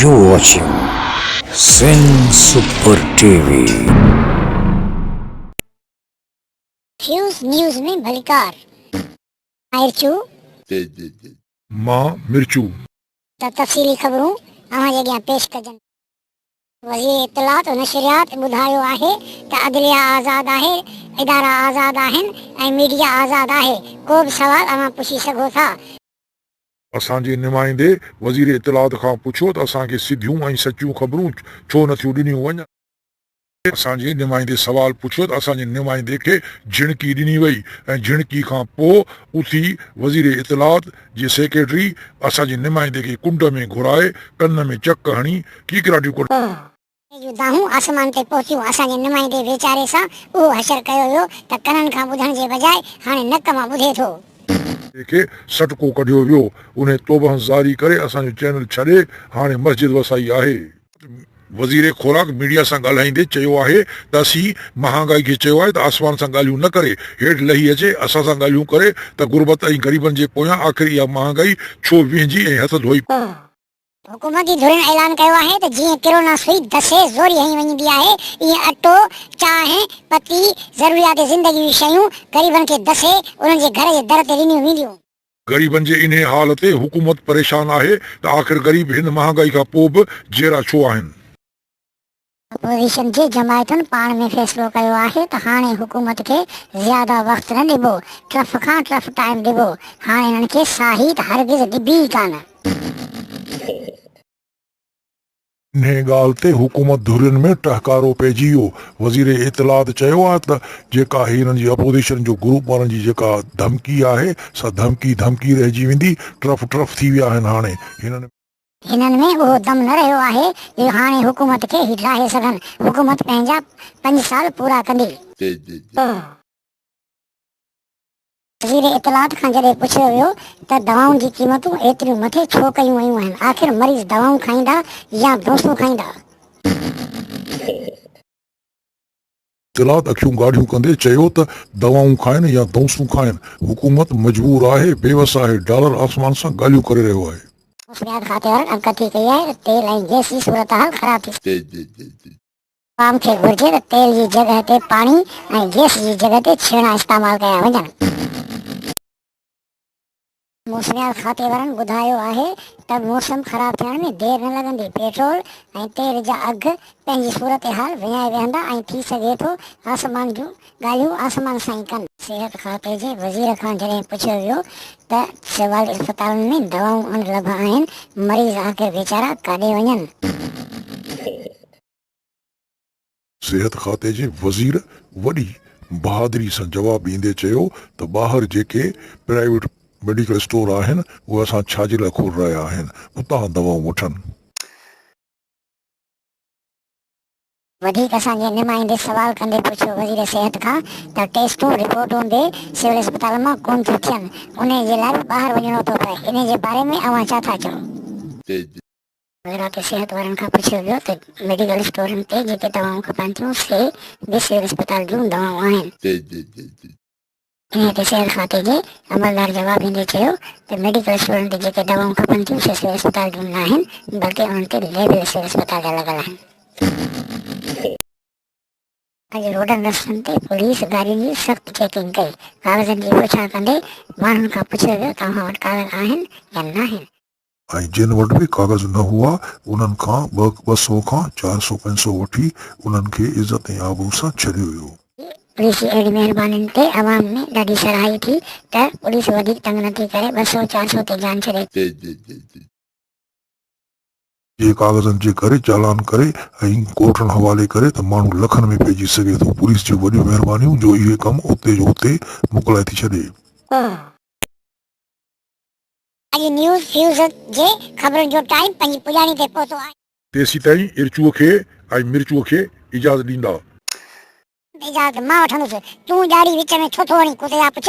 You're watching Sin Super TV. Fuse news में भलिकार आयरचू मां मिर्चू त तफ़सीली ख़बरूं अव्हां जे अॻियां पेश कजनि। वज़ीर इत्तलात और नशरियात ॿुधायो आहे त अदलिया आज़ाद आहे, इदारा आज़ाद आहिनि ऐं मीडिया आज़ाद आहे। को बि सवाल अव्हां पुछी सघो था। असांजे नुमाइंदे वज़ीर इत्तलात खां पुछो त असांखे सिधियूं ऐं सचियूं ख़बरूं छो नथियूं ॾिनियूं वञनि। असांजे नुमाइंदे सवाल पुछियो त असांजे नुमाइंदे खे झिणकी ॾिनी वई ऐं झिणकी खां पोइ उथी वज़ीर इत्तलात जे सेक्रेटरी असांजे नुमाइंदे खे कुंड में घुराए कन में चक हणी कीकराटियूं दाहूं आसमान ते पहुतियूं। असांजे नुमाइंदे वीचारे सां उहो हशर कयो वियो त कननि खां ॿुधण जे बजाए हाणे नक मां ॿुधे थो। खे सटको कढियो वियो। उन तोबह ज़ारी करे असांजो चैनल छॾे हाणे मस्जिद वसाई आहे। वज़ीर ख़ुराक मीडिया सां ॻाल्हाईंदे चयो आहे त असीं महांगाई खे चयो आहे त आसमान सां ॻाल्हियूं न करे हेठि लही अचे, असां सां ॻाल्हियूं करे त गुरबत ऐं ग़रीबनि जे पोयां आख़िर इहा महांगाई छो विहिंजी ऐं हथ धोई। हुकूमती धुरिन ऐलान कयो आहे त जीअं किरोना सुई दसे ज़ोरी हई वञी आहे, ईअं अटो, चांहि, पती, ज़रूरियात ज़िंदगी जूं शयूं ग़रीबनि खे दसे उन्हनि जे घर जे दर ते ॾिनियूं वेंदियूं। ग़रीबनि जे इन हाल ते हुकूमत परेशान आहे त आख़िर ग़रीब हिन महांगाई खां पोइ बि जहिड़ा छो आहिनि। अपोजिशन जे जमायतुनि पाण में फ़ैसिलो कयो आहे त हाणे हुकूमत खे ज़्यादा वक़्तु न ॾिबो, टफ खां टफ टाइम ॾिबो। हाणे हिननि खे साही त हरगिज़ ॾिबी ई कान। इन ॻाल्हि ते हुकूमत धुरियुनि में टहकारो पइजी वियो। वज़ीर इत्तलात चयो आहे त जेका हिननि जी अपोजिशन जो ग्रुप वारनि जी जेका धमकी आहे सा धमकी रहिजी वेंदी। टफ थी विया आहिनि। हाणे हिननि में उहो दम न रहियो आहे जो हाणे हुकूमत खे हिलाए सघनि। हुकूमत पंहिंजा 5 साल पूरा कंदी। वज़ीर इत्तलात खां जॾहिं पुछियो वियो त दवाउनि जी क़ीमतूं एतिरियूं मथे छो कयूं वयूं आहिनि, आख़िर मरीज़ दवाऊं खाईंदा या दोसूं खाईंदा। इत्तलात अखियूं ॻाढ़ियूं कंदे चयो त दवाऊं खाइनि या दोसूं खाइनि, हुकूमत मजबूर आहे, बेवस आहे, डॉलर आसमान सां ॻाल्हियूं करे रहियो आहे। मुस्लियात खाते वारनि अगकथी कई आहे त तेल ऐं गैस जी सूरत हाल ख़राब थी। आवाम खे घुर्जे त तेल जी जॻह ते पाणी ऐं गैस जी जॻह ते छेणा इस्तेमालु कया वञनि। मौसमियात खाते वारनि ॿुधायो आहे त मौसम ख़राब थियण में देरि न लॻंदी। पेट्रोल ऐं तेल जा अघ पंहिंजी सूरत हाल विञाए वेहंदा ऐं थी सघे थो आसमान जूं ॻाल्हियूं आसमान सां ई कनि। सिहत खाते जे वज़ीर खां जॾहिं पुछियो वियो त सिविल अस्पतालनि में दवाऊं अनलभ आहिनि, मरीज़ आख़िर वीचारा काॾे वञनि। सिहत खाते जे वज़ीर वॾी बहादुरी सां जवाबु ॾींदे चयो त ॿाहिरि जेके प्राइवेट मेडिकल स्टोर आहिनि उहे असां छाजे लाइ खोल रहिया आहिनि, उतां दवाऊं वठनि। वधीक असांजे नुमाइंदे सवाल कंदे पुछियो वज़ीर सिहत खां त टेस्टूं रिपोर्टूं बि सिविल अस्पताल मां कोन थियूं थियनि, उन जे लाइ ॿाहिरि वञिणो थो पए। इन जे बारे में अव्हां छा था चओ। वज़ीरात सिहत वारनि खां पुछियो वियो त मेडिकल स्टोरनि ते जेके दवाऊं खपनि थियूं से बि सिविल अस्पताल जूं दवाऊं आहिनि। इन ते सिहत खाते जे अमलदार जवाबु ॾींदे चयो त मेडिकल स्टोरनि ते जेके दवाऊं खपनि थियूं से सिविल अस्पताल जूं न आहिनि, बल्कि उन्हनि ते लेबल सिविल अस्पताल जा लॻल आहिनि। अॼु रोडनि रस्तनि ते पुलिस गाॾियुनि जी सख़्त चेकिंग कई। कागज़नि जी पुछा कंदे माण्हुनि खां पुछियो वियो तव्हां वटि कागज़ आहिनि या न आहिनि। ऐं जिन वटि बि कागज़ न हुआ उन्हनि खां 200 खां 400-500 वठी उन्हनि खे इज़त ऐं आबरू सां छॾियो वियो। पुलिस जी अहिड़ी महिरबानी ते अवाम में ॾाढी सराही थी त पुलिस वधीक तंग नथी करे, 200-400 ते जान छॾे। जे कागज़नि जे करे चालान करे ऐं कोर्टनि हवाले करे त माण्हू लखनि में पइजी सघे थो। पुलिस जी वॾियूं महिरबानियूं जो इहे कम उते जो उते मोकिलाए थी छॾे। अॼु न्यूज़ फ्यूज़ जे ख़बरुनि जो टाइम पंहिंजी पुॼाणी ते पहुतो आहे। तेसी ताईं इर्चूअ खे ऐं मिर्चूअ खे इजाज़त ॾींदा। इजाज़त मां वठंदुसि, तूं ॾाढी विच में छो थो वञी कुते जा पुछ।